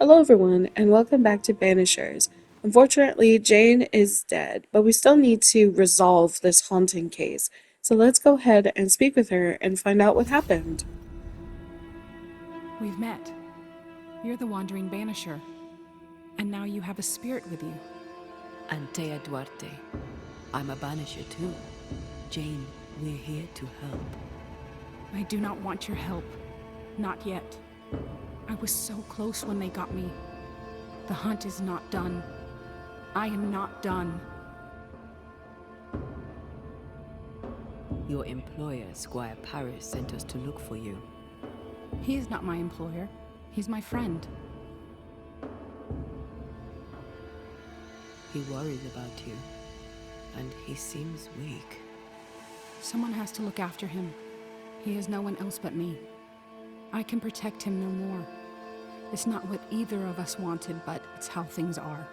Hello, everyone, and welcome back to Banishers. Unfortunately, Jane is dead, but we still need to resolve this haunting case. So let's go ahead and speak with her and find out what happened. We've met. You're the wandering banisher. And now you have a spirit with you. Antea Duarte. I'm a banisher too. Jane, we're here to help. I do not want your help. Not yet. I was so close when they got me. The hunt is not done. I am not done. Your employer, Squire Paris, sent us to look for you. He is not my employer. He's my friend. He worries about you, and he seems weak. Someone has to look after him. He has no one else but me. I can protect him no more. It's not what either of us wanted, but it's how things are.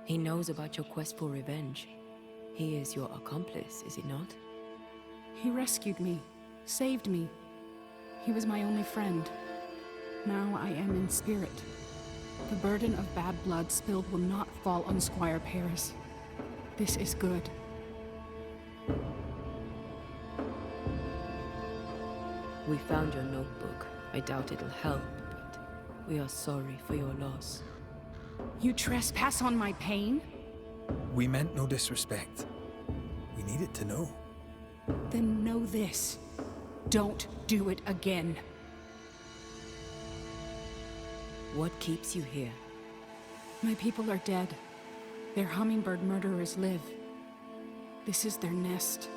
He knows about your quest for revenge. He is your accomplice, is he not? He rescued me, saved me. He was my only friend. Now I am in spirit. The burden of bad blood spilled will not fall on Squire Paris. This is good. We found your notebook. I doubt it'll help, but we are sorry for your loss. You trespass on my pain? We meant no disrespect. We needed to know. Then know this. Don't do it again. What keeps you here? My people are dead. Their hummingbird murderers live. This is their nest.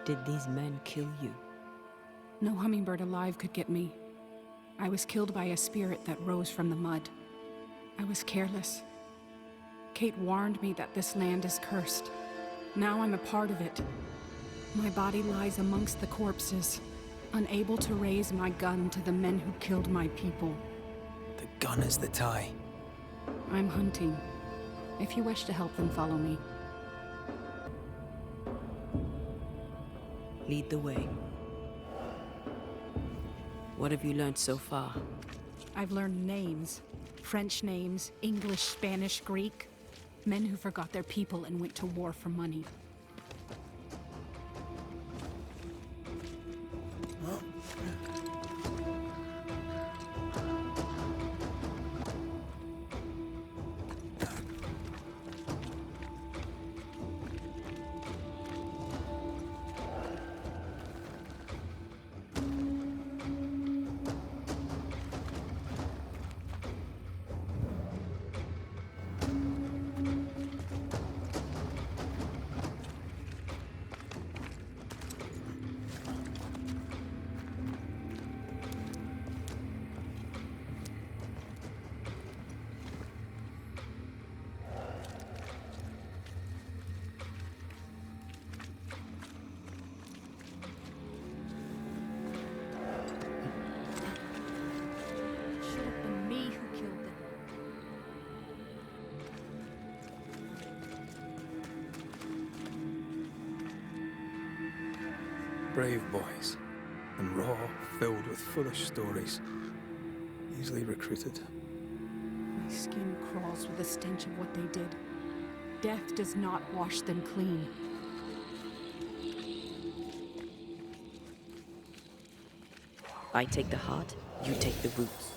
Did these men kill you? No hummingbird alive could get me. I was killed by a spirit that rose from the mud. I was careless. Kate warned me that this land is cursed. Now I'm a part of it. My body lies amongst the corpses, unable to raise my gun to the men who killed my people. The gun is the tie. I'm hunting. If you wish to help, then follow me. Lead the way. What have you learned so far? I've learned names. French names, English, Spanish, Greek. Men who forgot their people and went to war for money. Should have been me who killed them. Brave boys. And raw, filled with foolish stories. Easily recruited. My skin crawls with the stench of what they did. Death does not wash them clean. I take the heart, you take the roots.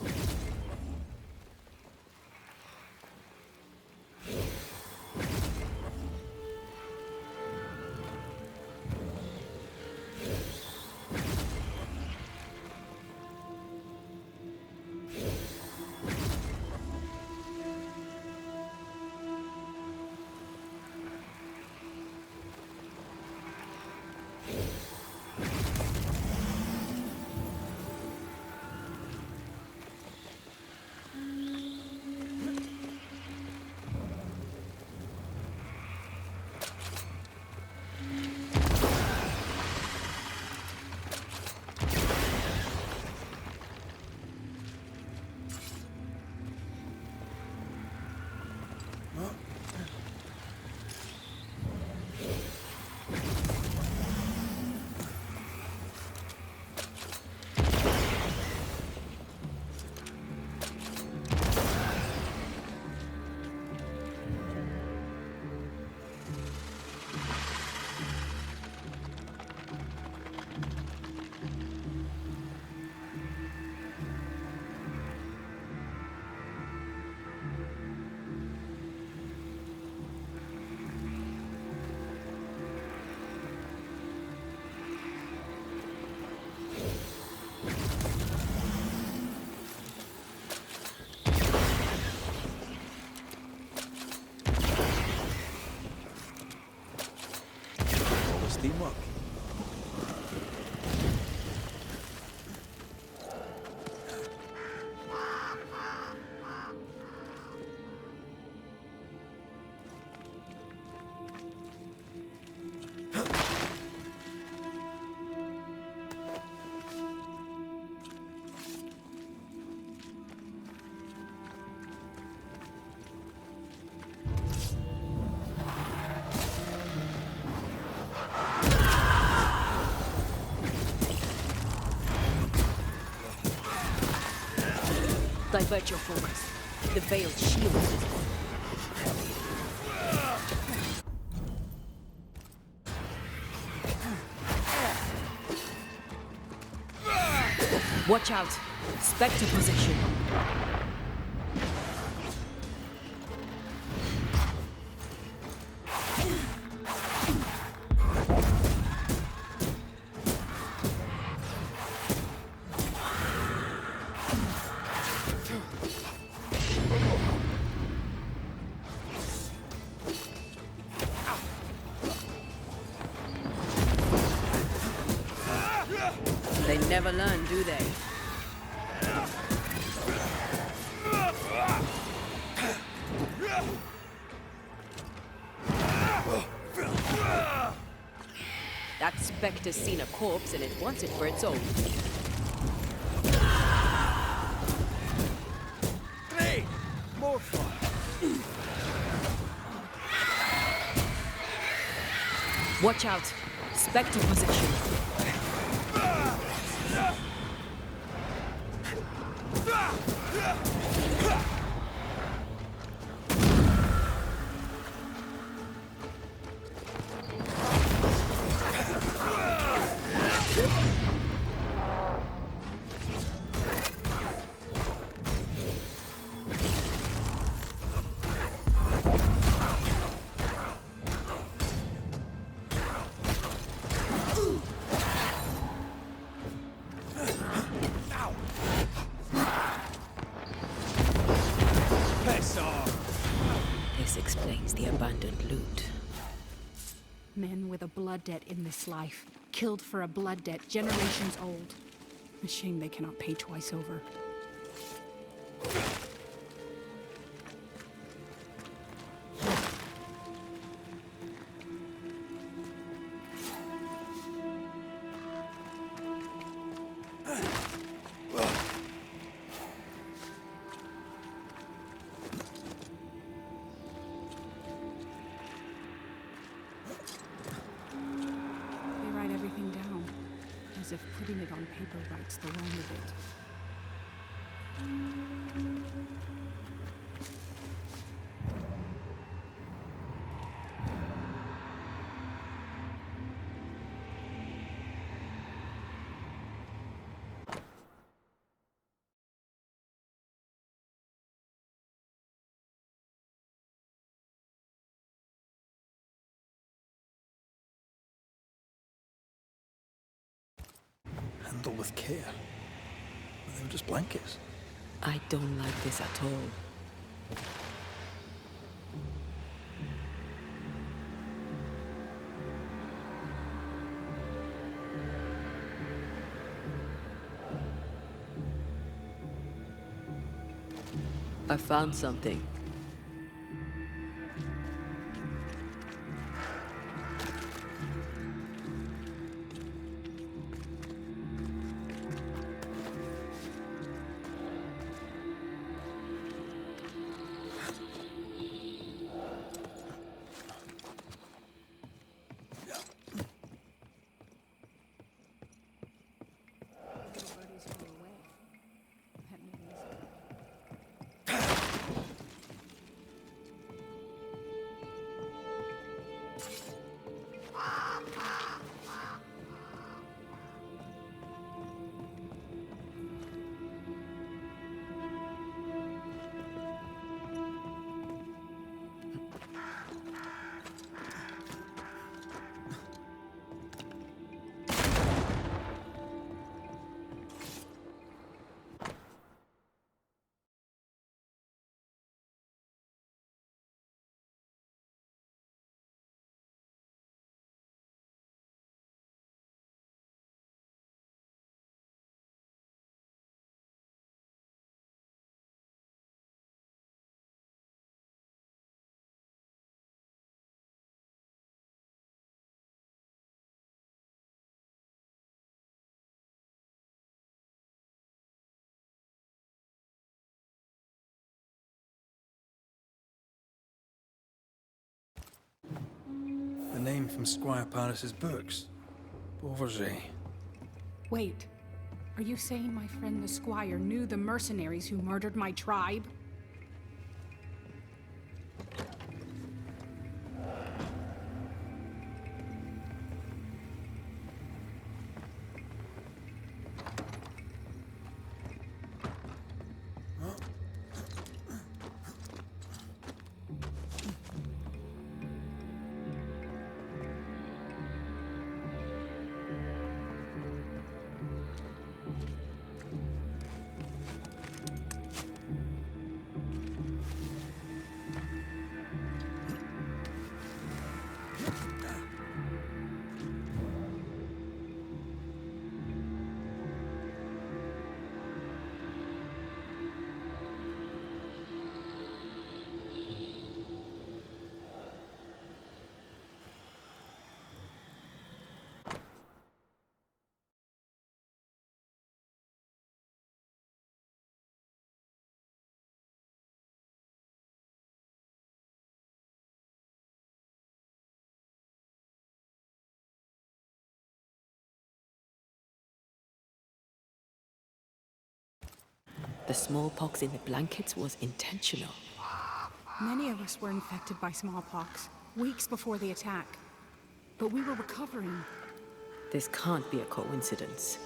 Divert your focus. The veiled shield is visible. Watch out! Spectre position. They never learn, do they? That specter's seen a corpse and it wants it for its own. Great! More fun! Watch out! Spectre position. Piss off! This explains the abandoned loot. Men with a blood debt in this life, killed for a blood debt generations old. A shame they cannot pay twice over. They write everything down, as if putting it on paper rights the wrong of it. Handled with care. But they were just blankets. I don't like this at all. I found something. The name from Squire Paris's books. Beauverger. Wait, Are you saying my friend the Squire knew the mercenaries who murdered my tribe? The smallpox in the blankets was intentional. Many of us were infected by smallpox, weeks before the attack. But we were recovering. This can't be a coincidence.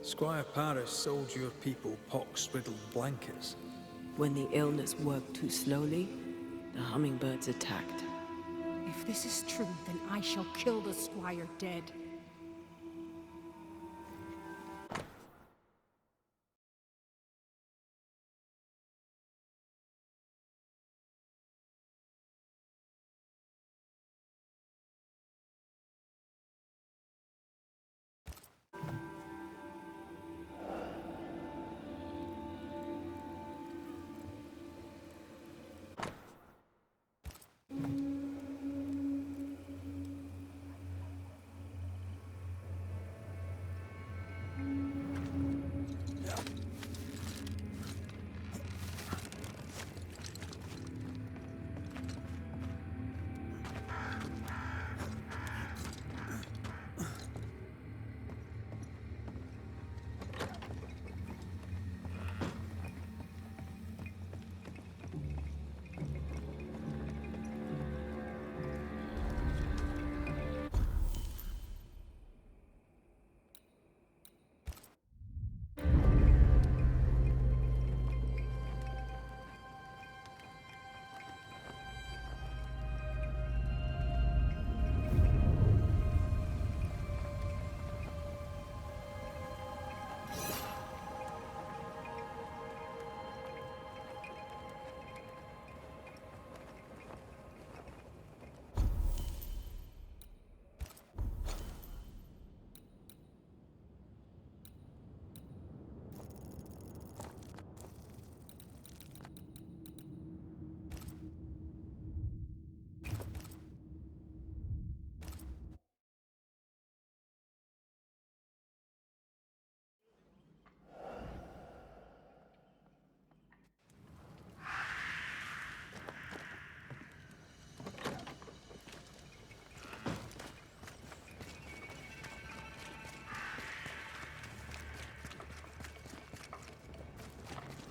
Squire Paris sold your people pox-riddled blankets. When the illness worked too slowly, the hummingbirds attacked. If this is true, then I shall kill the Squire dead.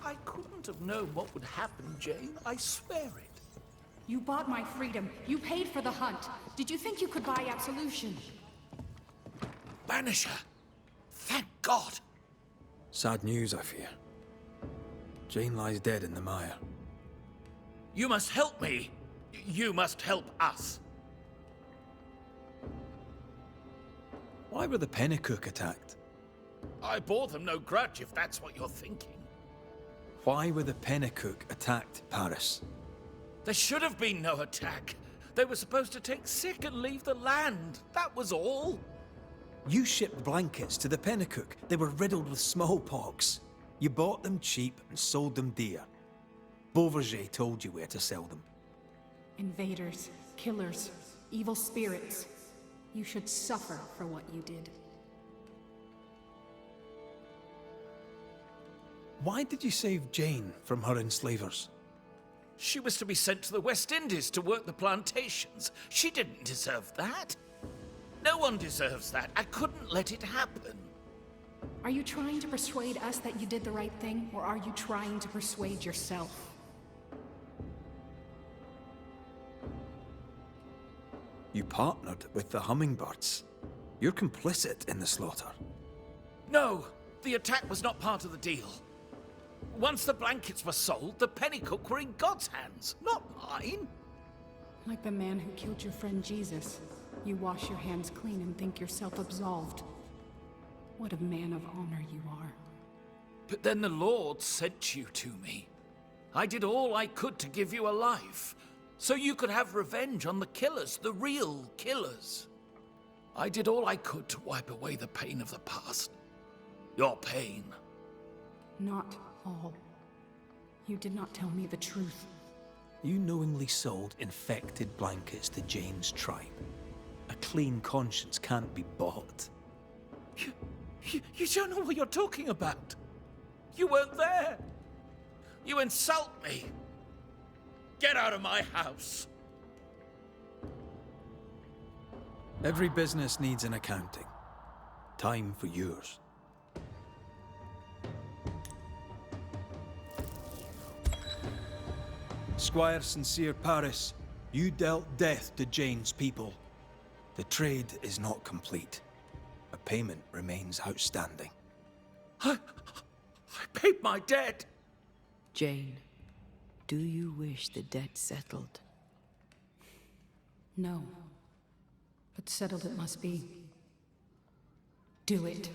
I couldn't have known what would happen, Jane. I swear it. You bought my freedom. You paid for the hunt. Did you think you could buy absolution? Banisher! Thank God! Sad news, I fear. Jane lies dead in the mire. You must help me. You must help us. Why were the Pennycook attacked? I bore them no grudge, if that's what you're thinking. Why were the Pennycook attacked, Paris? There should have been no attack. They were supposed to take sick and leave the land. That was all. You shipped blankets to the Pennycook. They were riddled with smallpox. You bought them cheap and sold them dear. Beauverger told you where to sell them. Invaders, killers, evil spirits. You should suffer for what you did. Why did you save Jane from her enslavers? She was to be sent to the West Indies to work the plantations. She didn't deserve that. No one deserves that. I couldn't let it happen. Are you trying to persuade us that you did the right thing, or are you trying to persuade yourself? You partnered with the hummingbirds. You're complicit in the slaughter. No, the attack was not part of the deal. Once the blankets were sold, the Pennycook were in God's hands, not mine. Like the man who killed your friend Jesus, you wash your hands clean and think yourself absolved. What a man of honor you are. But then the Lord sent you to me. I did all I could to give you a life, so you could have revenge on the killers, the real killers. I did all I could to wipe away the pain of the past. Your pain. Not all. You did not tell me the truth. You knowingly sold infected blankets to Jane's tribe. A clean conscience can't be bought. You don't know what you're talking about. You weren't there. You insult me. Get out of my house. Every business needs an accounting. Time for yours. Squire Sincere Paris, you dealt death to Jane's people. The trade is not complete. A payment remains outstanding. I paid my debt. Jane, do you wish the debt settled? No. But settled it must be. Do it.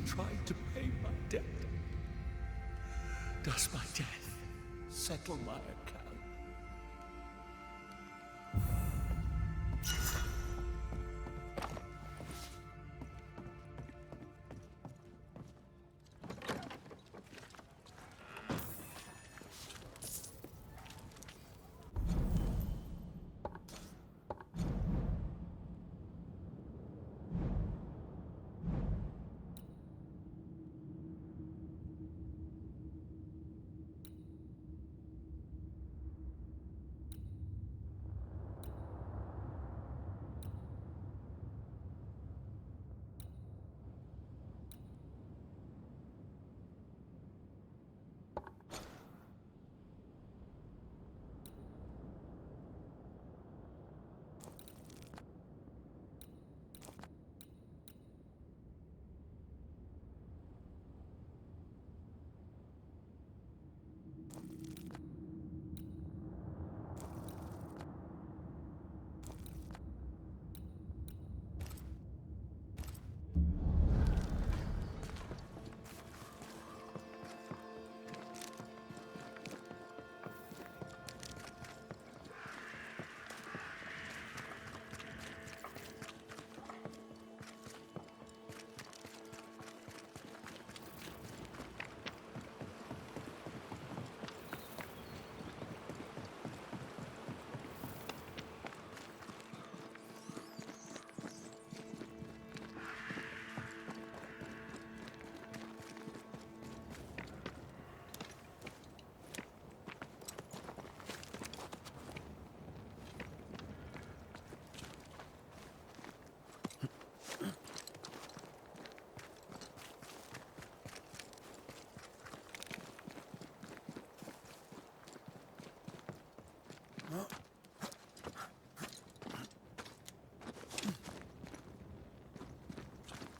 Tried to pay my debt. Does my death settle my account?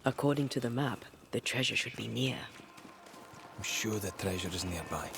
According to the map, the treasure should be near. I'm sure the treasure is nearby.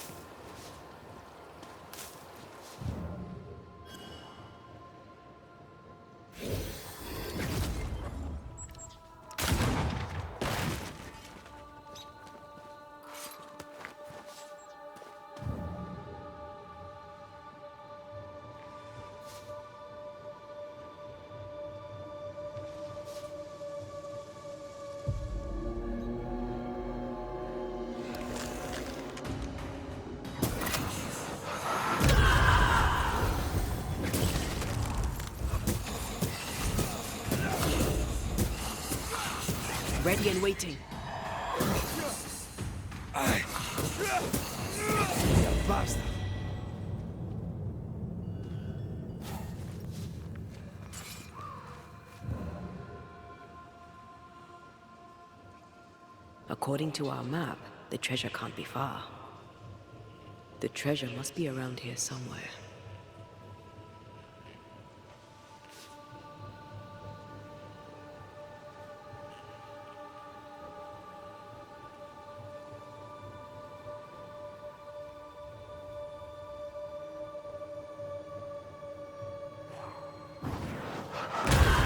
Ready and waiting. Bastard! According to our map, the treasure can't be far. The treasure must be around here somewhere.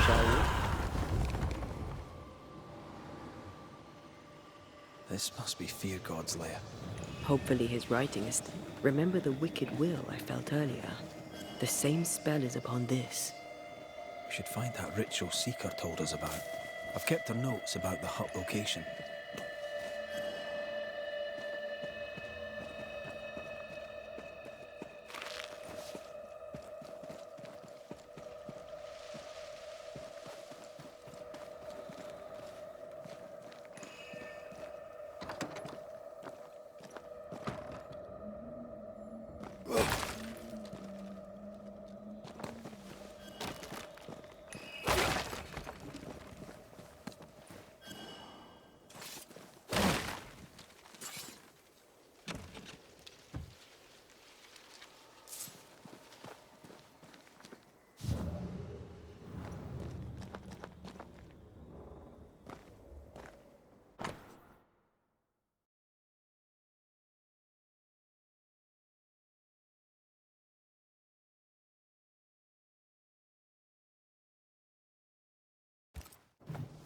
Shall we? This must be Fear God's lair. Hopefully his writing is... Remember the wicked will I felt earlier? The same spell is upon this. We should find that ritual Seeker told us about. I've kept her notes about the hut location.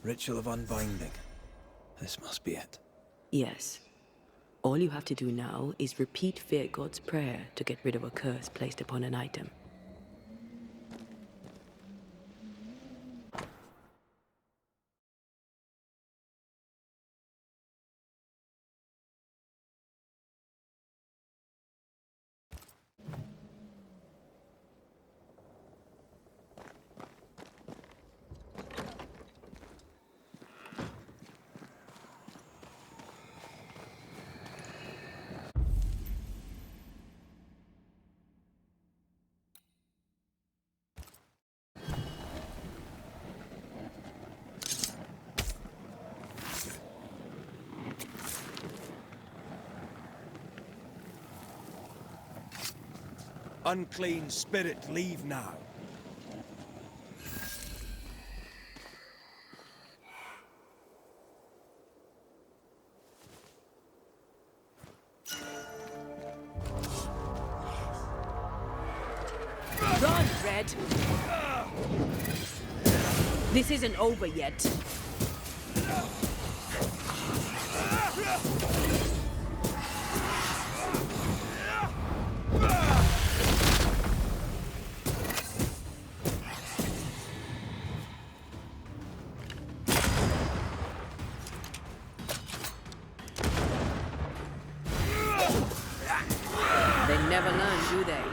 Ritual of Unbinding. This must be it. Yes. All you have to do now is repeat Fear God's prayer to get rid of a curse placed upon an item. Unclean spirit, leave now. Run, Red! This isn't over yet. They never learn, do they?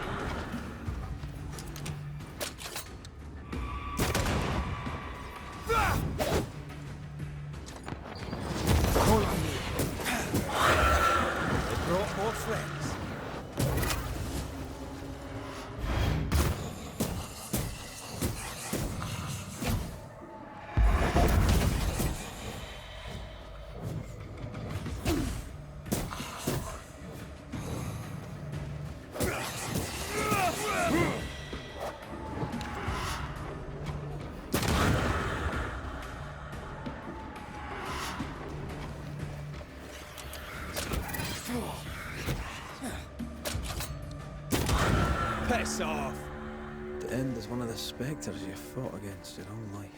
Call on me. They brought more friends. Piss off! To end as one of the spectres you fought against your own life.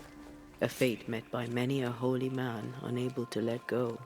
A fate met by many a holy man unable to let go.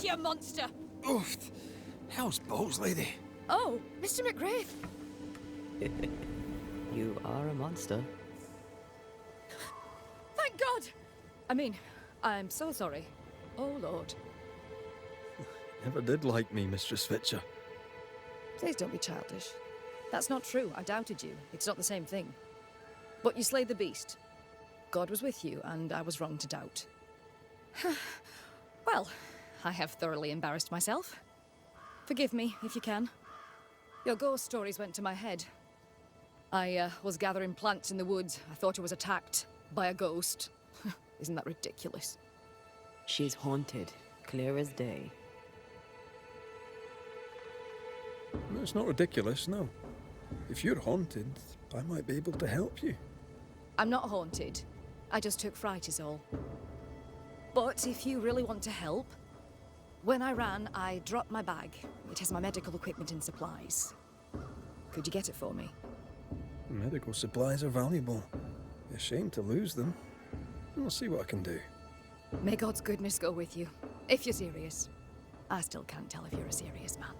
you monster! Oof. How's balls, lady? Oh, Mr. McGrath. You are a monster. Thank God! I mean, I'm so sorry. Oh, Lord. Never did like me, Mistress Fitcher. Please don't be childish. That's not true. I doubted you. It's not the same thing. But you slayed the beast. God was with you, and I was wrong to doubt. Well, I have thoroughly embarrassed myself. Forgive me, if you can. Your ghost stories went to my head. I was gathering plants in the woods. I thought I was attacked by a ghost. Isn't that ridiculous? She's haunted, clear as day. It's not ridiculous, no. If you're haunted, I might be able to help you. I'm not haunted. I just took fright is all. But if you really want to help, when I ran, I dropped my bag. It has my medical equipment and supplies. Could you get it for me? Medical supplies are valuable. A shame to lose them. I'll see what I can do. May God's goodness go with you, if you're serious. I still can't tell if you're a serious man.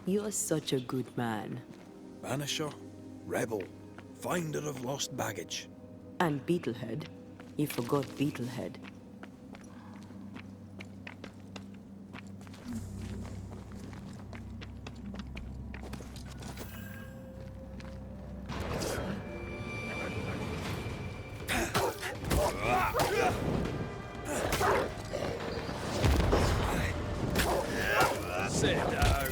You are such a good man. Banisher, rebel, finder of lost baggage. And Beetlehead. You forgot Beetlehead. Sit down.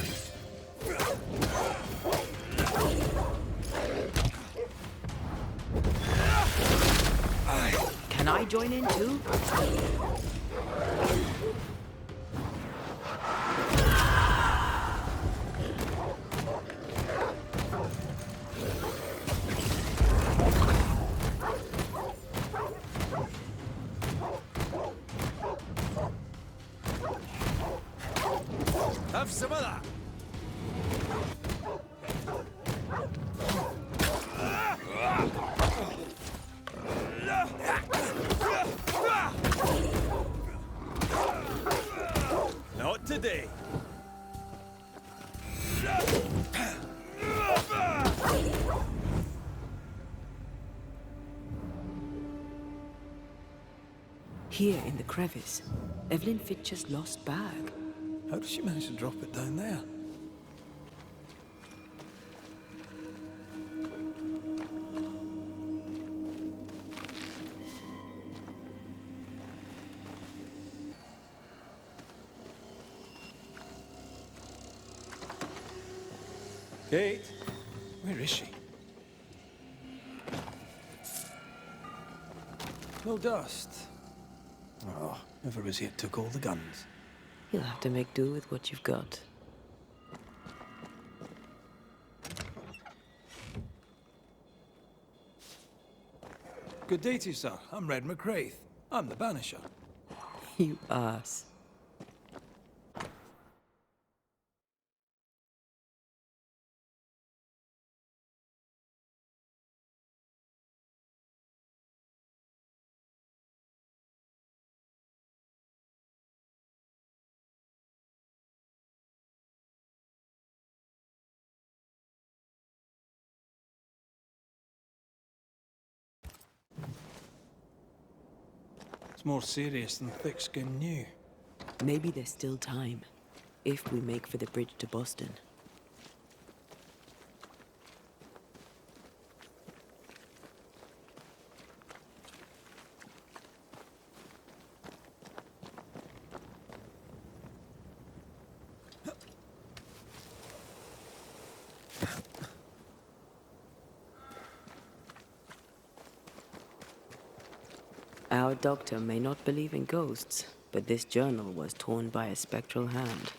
Can I join in too? Have some of that. Not today. Here in the crevice, Evelyn Fitcher's lost bag. How did she manage to drop it down there? Kate, where is she? No dust. Oh, whoever was here took all the guns. You'll have to make do with what you've got. Good day to you, sir. I'm Red McCraith. I'm the Banisher. You ass. It's more serious than thick-skinned knew. Maybe there's still time, if we make for the bridge to Boston. Our doctor may not believe in ghosts, but this journal was torn by a spectral hand.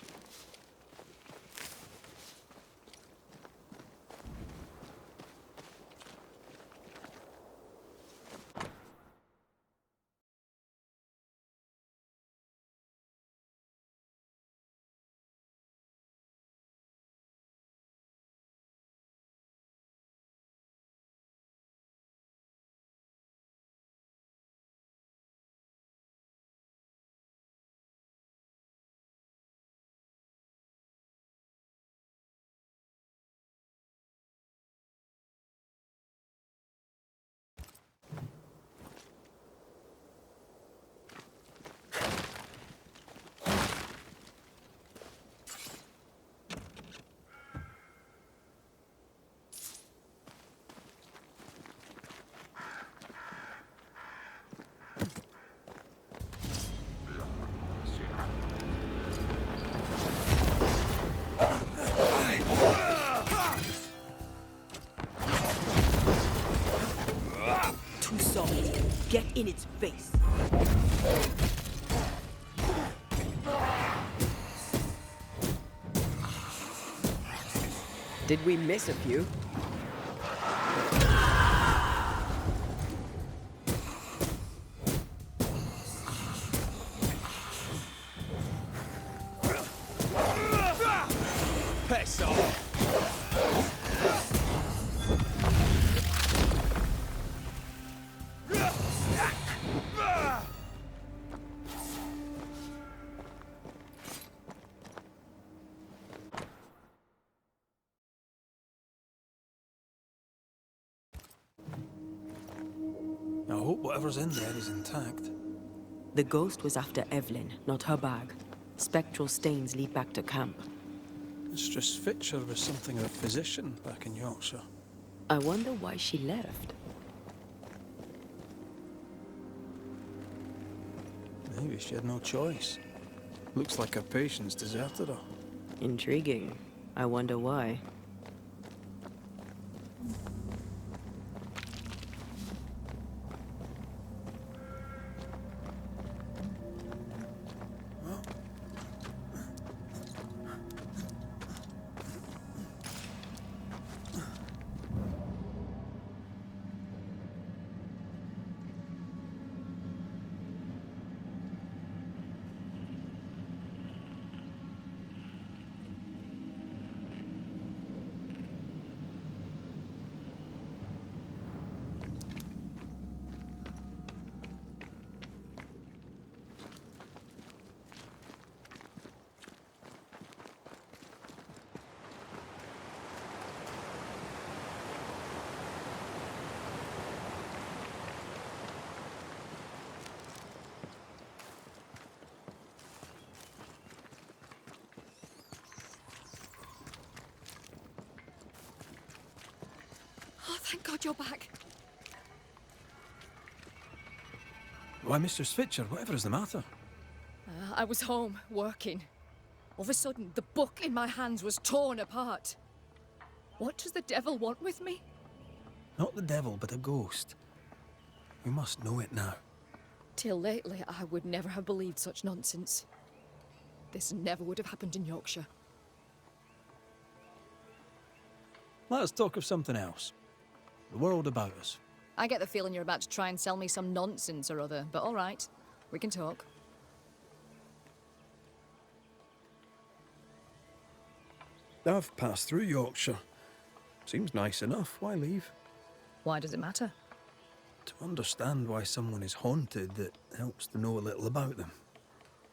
Get in its face. Did we miss a few? Piss off! I hope whatever's in there is intact. The ghost was after Evelyn, not her bag. Spectral stains lead back to camp. Mistress Fitcher was something of a physician back in Yorkshire. I wonder why she left. Maybe she had no choice. Looks like her patients deserted her. Intriguing. I wonder why. Oh, thank God you're back. Why, Mistress Fitcher, whatever is the matter? I was home, working. All of a sudden, the book in my hands was torn apart. What does the devil want with me? Not the devil, but a ghost. We must know it now. Till lately, I would never have believed such nonsense. This never would have happened in Yorkshire. Let us talk of something else. The world about us. I get the feeling you're about to try and sell me some nonsense or other, but all right, we can talk. I've passed through Yorkshire. Seems nice enough. Why leave? Why does it matter? To understand why someone is haunted, that helps to know a little about them.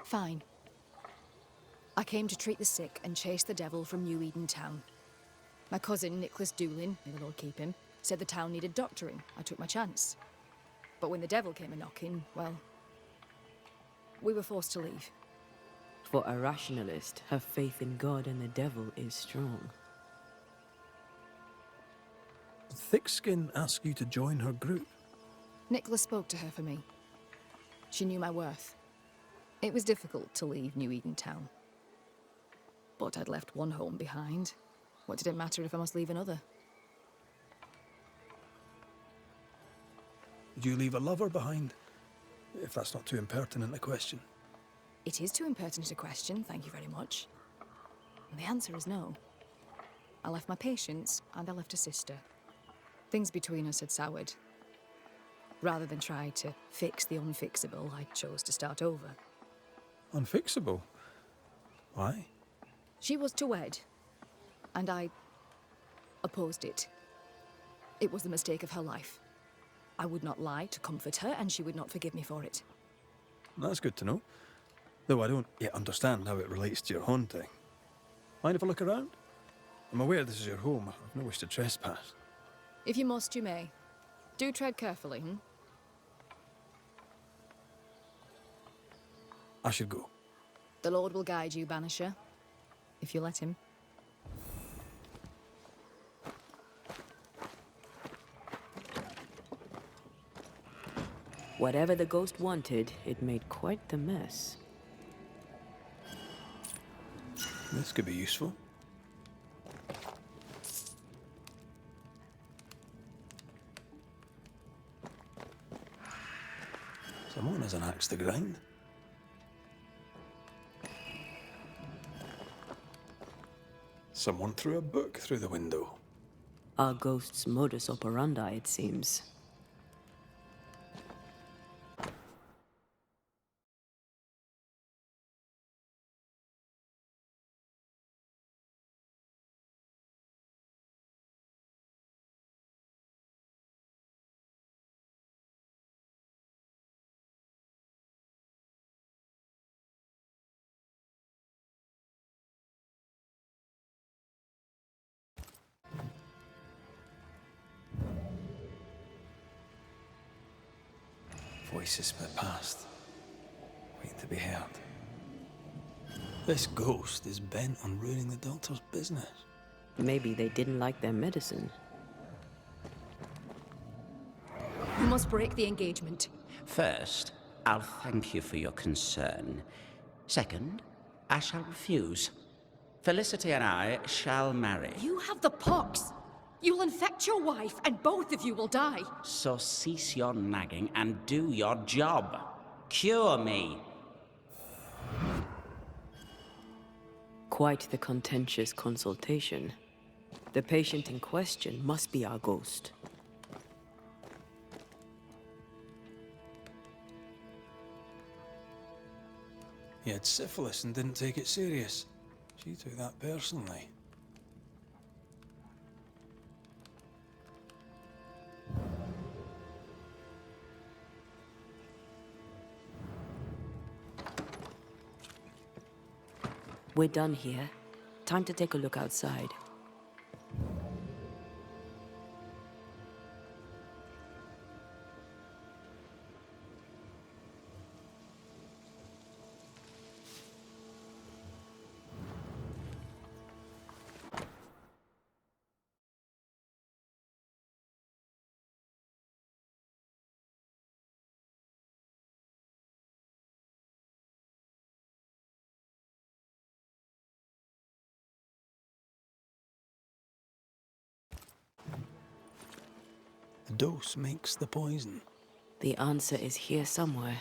Fine. I came to treat the sick and chase the devil from New Eden town. My cousin, Nicholas Doolin, may the Lord keep him, said the town needed doctoring. I took my chance. But when the devil came a-knocking, well, we were forced to leave. For a rationalist, her faith in God and the devil is strong. Did Thickskin ask you to join her group? Nicholas spoke to her for me. She knew my worth. It was difficult to leave New Eden town. But I'd left one home behind. What did it matter if I must leave another? Did you leave a lover behind? If that's not too impertinent a question. It is too impertinent a question, thank you very much. And the answer is no. I left my patients, and I left a sister. Things between us had soured. Rather than try to fix the unfixable, I chose to start over. Unfixable? Why? She was to wed, and I opposed it. It was the mistake of her life. I would not lie to comfort her, and she would not forgive me for it. That's good to know. Though I don't yet understand how it relates to your haunting. Mind if I look around? I'm aware this is your home. I've no wish to trespass. If you must, you may. Do tread carefully, hmm? I should go. The Lord will guide you, Banisher, if you let him. Whatever the ghost wanted, it made quite the mess. This could be useful. Someone has an axe to grind. Someone threw a book through the window. Our ghost's modus operandi, it seems. Voices spit past, waiting to be heard. This ghost is bent on ruining the doctor's business. Maybe they didn't like their medicine. You must break the engagement. First, I'll thank you for your concern. Second, I shall refuse. Felicity and I shall marry. You have the pox. You'll infect your wife, and both of you will die. So cease your nagging and do your job. Cure me. Quite the contentious consultation. The patient in question must be our ghost. He had syphilis and didn't take it serious. She took that personally. We're done here. Time to take a look outside. The dose makes the poison. The answer is here somewhere.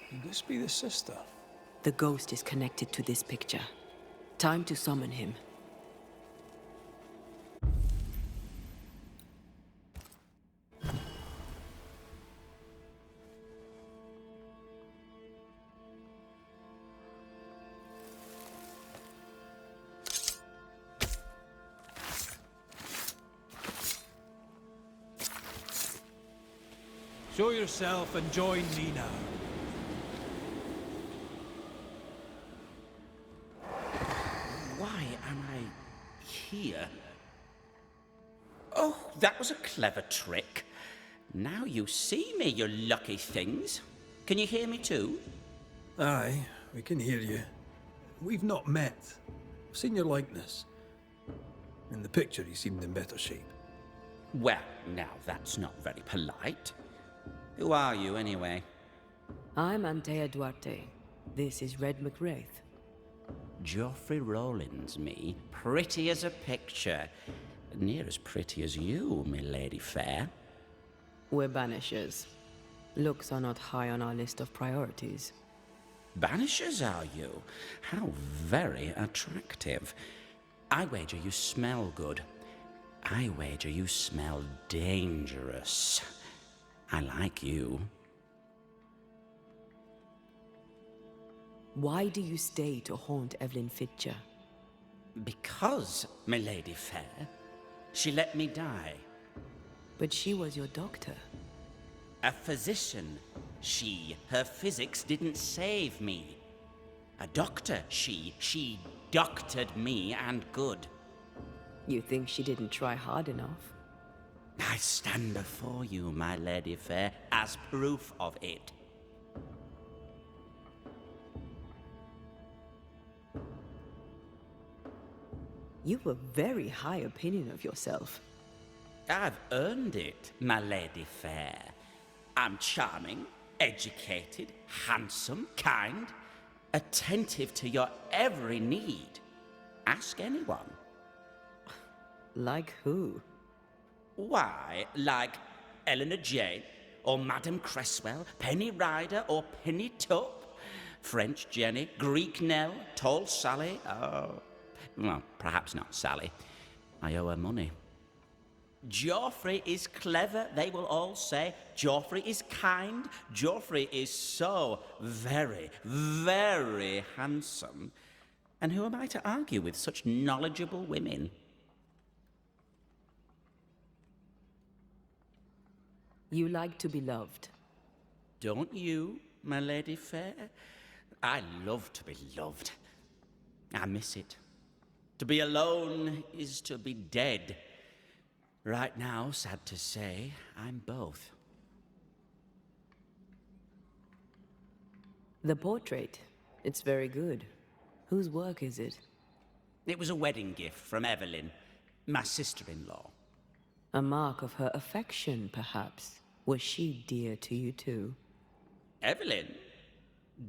Could this be the sister? The ghost is connected to this picture. Time to summon him. Show yourself and join me now. Why am I here? Oh, that was a clever trick. Now you see me, you lucky things. Can you hear me too? Aye, we can hear you. We've not met. I've seen your likeness. In the picture, you seemed in better shape. Well, now that's not very polite. Who are you, anyway? I'm Antea Duarte. This is Red McWraith. Geoffrey Rollins, me. Pretty as a picture. Near as pretty as you, my lady fair. We're Banishers. Looks are not high on our list of priorities. Banishers, are you? How very attractive. I wager you smell good. I wager you smell dangerous. I like you. Why do you stay to haunt Evelyn Fitcher? Because, my lady fair, she let me die. But she was your doctor. A physician. Her physics didn't save me. A doctor, she doctored me and good. You think she didn't try hard enough? I stand before you, my lady fair, as proof of it. You've a very high opinion of yourself. I've earned it, my lady fair. I'm charming, educated, handsome, kind, attentive to your every need. Ask anyone. Like who? Why, like Eleanor Jane, or Madame Cresswell, Penny Ryder, or Penny Tup, French Jenny, Greek Nell, Tall Sally, well, perhaps not Sally. I owe her money. Joffrey is clever, they will all say. Joffrey is kind. Joffrey is so very, very handsome. And who am I to argue with such knowledgeable women? You like to be loved. Don't you, my lady fair? I love to be loved. I miss it. To be alone is to be dead. Right now, sad to say, I'm both. The portrait. It's very good. Whose work is it? It was a wedding gift from Evelyn, my sister-in-law. A mark of her affection, perhaps. Was she dear to you too? Evelyn?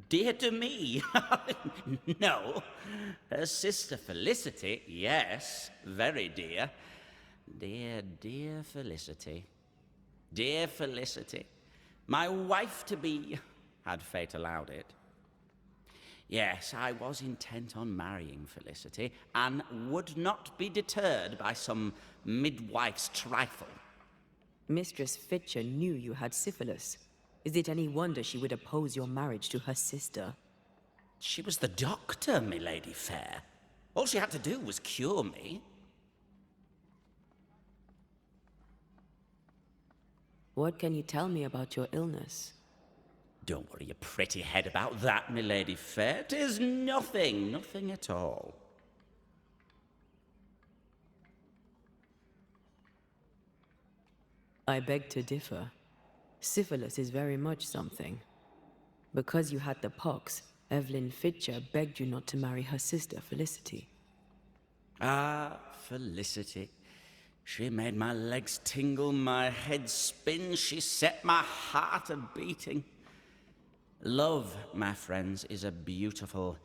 Dear to me? No. Her sister Felicity, yes, very dear. Dear Felicity. Dear Felicity. My wife-to-be, had fate allowed it. Yes, I was intent on marrying Felicity, and would not be deterred by some midwife's trifle. Mistress Fitcher knew you had syphilis. Is it any wonder she would oppose your marriage to her sister? She was the doctor, milady fair. All she had to do was cure me. What can you tell me about your illness? Don't worry your pretty head about that, milady fair. 'Tis nothing, nothing at all. I beg to differ. Syphilis is very much something. Because you had the pox, Evelyn Fitcher begged you not to marry her sister, Felicity. Ah, Felicity. She made my legs tingle, my head spin. She set my heart a-beating. Love, my friends, is a beautiful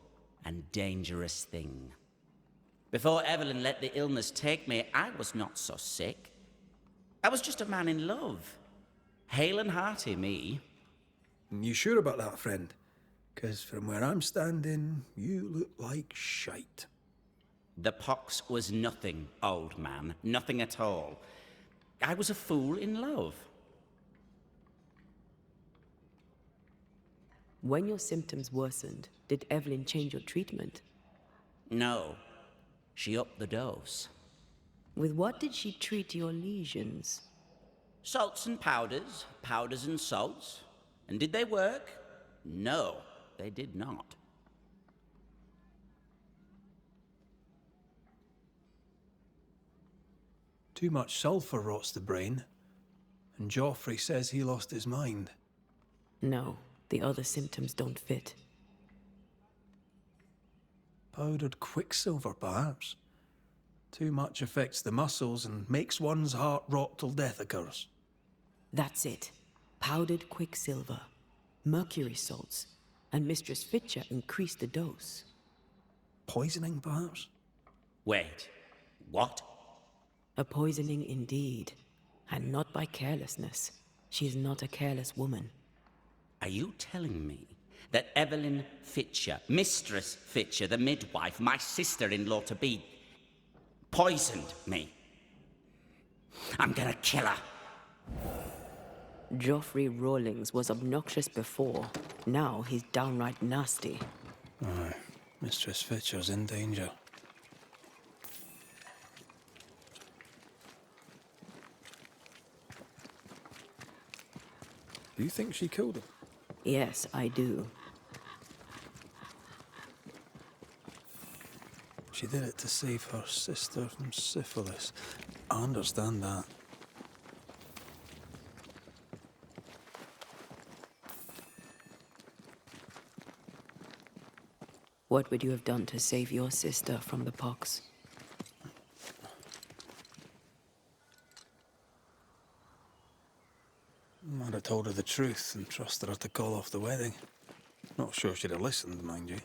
and dangerous thing. Before Evelyn let the illness take me, I was not so sick. I was just a man in love. Hale and hearty, me. You sure about that, friend? 'Cause from where I'm standing, you look like shite. The pox was nothing, old man. Nothing at all. I was a fool in love. When your symptoms worsened, did Evelyn change your treatment? No. She upped the dose. With what did she treat your lesions? Salts and powders, powders and salts. And did they work? No, they did not. Too much sulfur rots the brain. And Joffrey says he lost his mind. No, the other symptoms don't fit. Powdered quicksilver, perhaps. Too much affects the muscles and makes one's heart rot till death occurs. That's it. Powdered quicksilver, mercury salts, and Mistress Fitcher increased the dose. Poisoning, perhaps? Wait, what? A poisoning indeed, and not by carelessness. She is not a careless woman. Are you telling me that Evelyn Fitcher, Mistress Fitcher, the midwife, my sister-in-law to be, poisoned me? I'm gonna kill her. Joffrey Rawlings was obnoxious before. Now he's downright nasty. Aye, Mistress Fitcher's in danger. Do you think she killed him? Yes, I do. She did it to save her sister from syphilis. I understand that. What would you have done to save your sister from the pox? I'd have told her the truth and trusted her to call off the wedding. Not sure she'd have listened, mind you.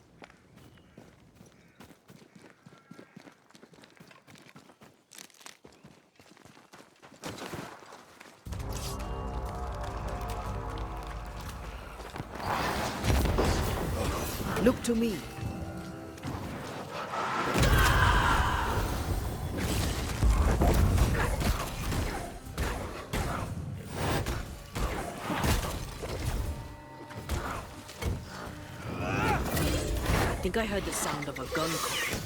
Look to me. I think I heard the sound of a gun cocking.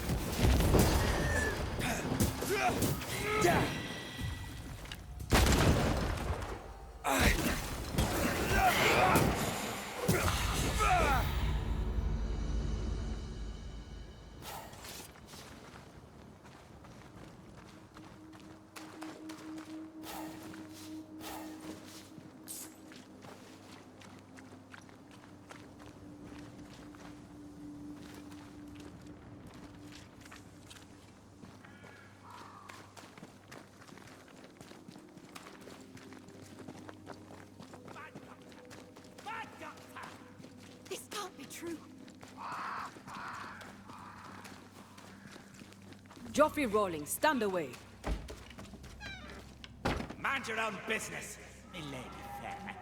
This can't be true. Joffrey Rawlings, stand away. Mind your own business, me lady fair.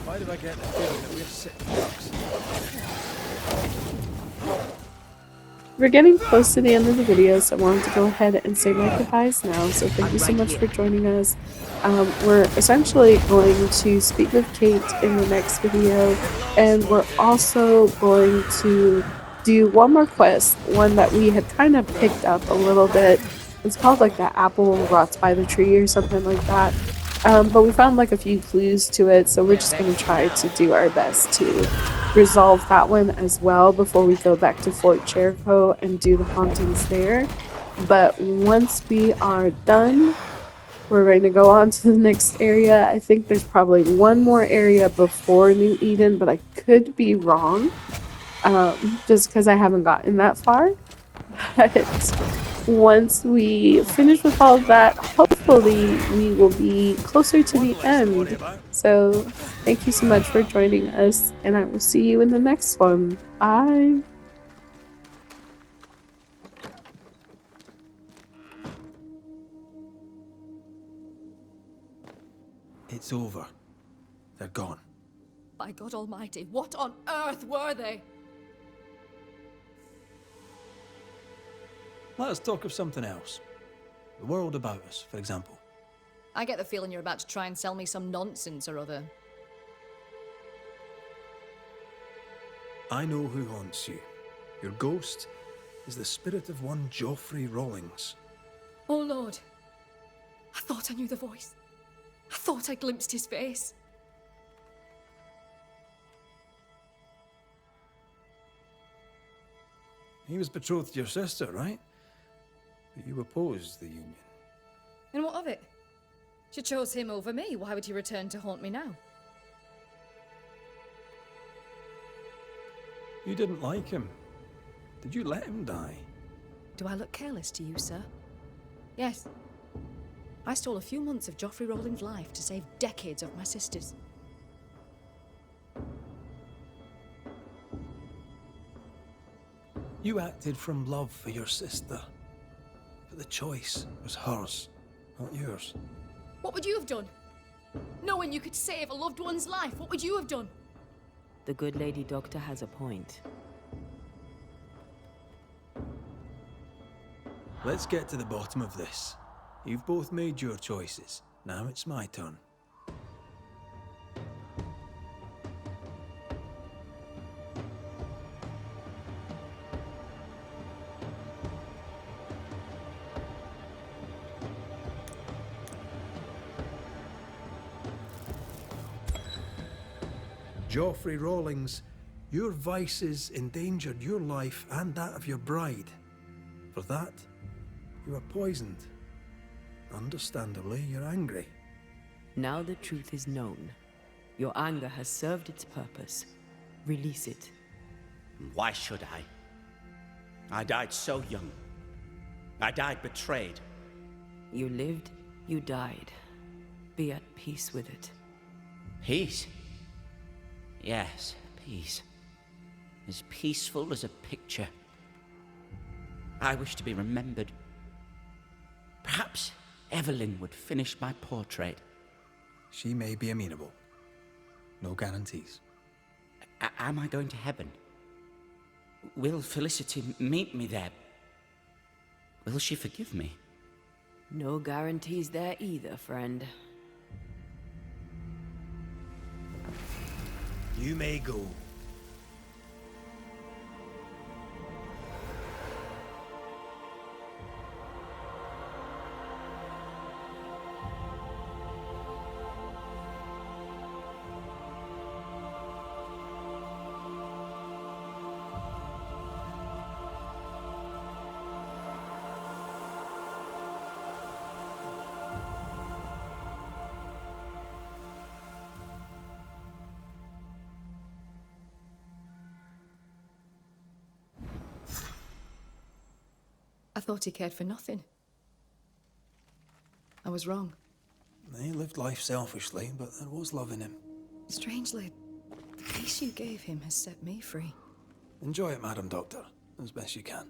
Why do I get the feeling that we're sitting ducks? We're getting close to the end of the video, so I wanted to go ahead and say my goodbyes now. So thank you so much for joining us. We're essentially going to speak with Kate in the next video, and we're also going to do one more quest, one that we had kind of picked up a little bit. It's called like the apple rots by the tree or something like that. But we found like a few clues to it, so we're just going to try to do our best to resolve that one as well before we go back to Fort Jericho and do the hauntings there. But once we are done, we're going to go on to the next area. I think there's probably one more area before New Eden, but I could be wrong, just because I haven't gotten that far. But once we finish with all of that, hopefully we will be closer to the end. So thank you so much for joining us, and I will see you in the next one. Bye! It's over. They're gone. By God Almighty, what on earth were they? Let us talk of something else. The world about us, for example. I get the feeling you're about to try and sell me some nonsense or other. I know who haunts you. Your ghost is the spirit of one Joffrey Rawlings. Oh Lord, I thought I knew the voice. I thought I glimpsed his face. He was betrothed to your sister, right? But you opposed the union. And what of it? She chose him over me. Why would he return to haunt me now? You didn't like him. Did you let him die? Do I look careless to you, sir? Yes. I stole a few months of Joffrey Rawlings' life to save decades of my sister's. You acted from love for your sister. But the choice was hers, not yours. What would you have done? Knowing you could save a loved one's life, what would you have done? The good lady doctor has a point. Let's get to the bottom of this. You've both made your choices. Now it's my turn. Joffrey Rawlings, your vices endangered your life and that of your bride. For that, you are poisoned. Understandably, you're angry. Now the truth is known. Your anger has served its purpose. Release it. Why should I? I died so young. I died betrayed. You lived, you died. Be at peace with it. Peace? Yes, peace. As peaceful as a picture. I wish to be remembered. Perhaps Evelyn would finish my portrait. She may be amenable. No guarantees. Am I going to heaven? Will Felicity meet me there? Will she forgive me? No guarantees there either, friend. You may go. I thought he cared for nothing. I was wrong. He lived life selfishly, but there was love in him. Strangely, the peace you gave him has set me free. Enjoy it, Madam Doctor, as best you can.